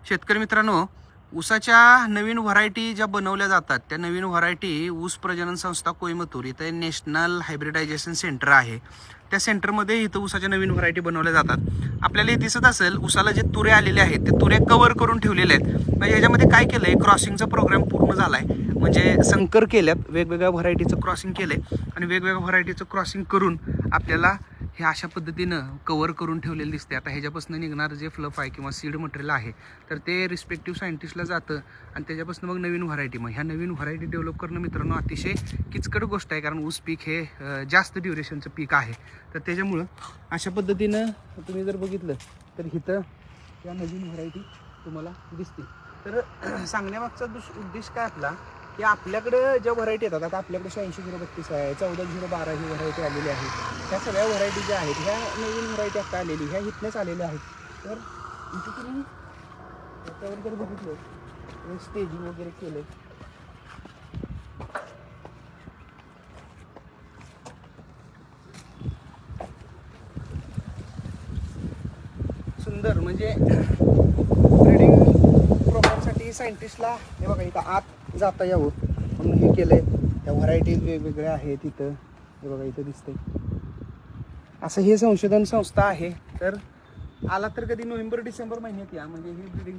शेतकरी मित्रांनो, ऊसाच्या नवीन व्हरायटी ज्या बनवल्या जातात त्या नवीन व्हरायटी ऊस प्रजनन संस्था कोईमतूर इथं नॅशनल हायब्रिडायझेशन सेंटर आहे. त्या सेंटरमध्ये इथं ऊसाच्या नवीन व्हरायटी बनवल्या जातात. आपल्याला हे दिसत असेल ऊसाला जे तुरे आलेले आहेत ते तुरे कव्हर करून ठेवलेले आहेत. म्हणजे याच्यामध्ये काय केलंय, क्रॉसिंगचा प्रोग्राम पूर्ण झालाय. म्हणजे संकर केल्यात, वेगवेगळ्या व्हरायटीचं क्रॉसिंग केलंय आणि वेगवेगळ्या व्हरायटीचं क्रॉसिंग करून आपल्याला हे अशा पद्धतीनं कव्हर करून ठेवलेलं दिसते. आता ह्याच्यापासून निघणार जे फ्लफ आहे किंवा सीड मटेरियल आहे तर ते रिस्पेक्टिव्ह सायंटिस्टला जातं आणि त्याच्यापासून मग नवीन व्हरायटी, मग ह्या नवीन व्हरायटी डेव्हलप करणं मित्रांनो अतिशय किचकट गोष्ट आहे. कारण ऊस पीक हे जास्त ड्युरेशनचं पीक आहे. तर त्याच्यामुळं अशा पद्धतीनं तुम्ही जर बघितलं तर इथं या नवीन व्हरायटी तुम्हाला दिसतील. तर सांगण्यामागचा उद्देश काय आपला, की आपल्याकडं ज्या व्हरायटी येतात, आता आपल्याकडे 86-032 आहे, 14-012 ही व्हरायटी आलेली आहे. ह्या सगळ्या व्हरायटी ज्या आहेत ह्या नवीन व्हरायटी आता आलेली ह्या इथल्याच आलेल्या आहेत. तर इथे तुम्ही त्यावर जर बघितलं स्टेजिंग वगैरे केलं, सुंदर म्हणजे ब्रीडिंग प्रोग्रामसाठी सायंटिस्टला हे बघा इथं आत जाता यावं म्हणून हे केलंय. त्या व्हरायटीज वेगवेगळ्या आहेत इथं, हे बघा इथं दिसतंय. असं हे संशोधन संस्था आहे. तर आला तर कधी नोव्हेंबर-डिसेंबर महिन्यात या, म्हणजे हे ब्रीडिंग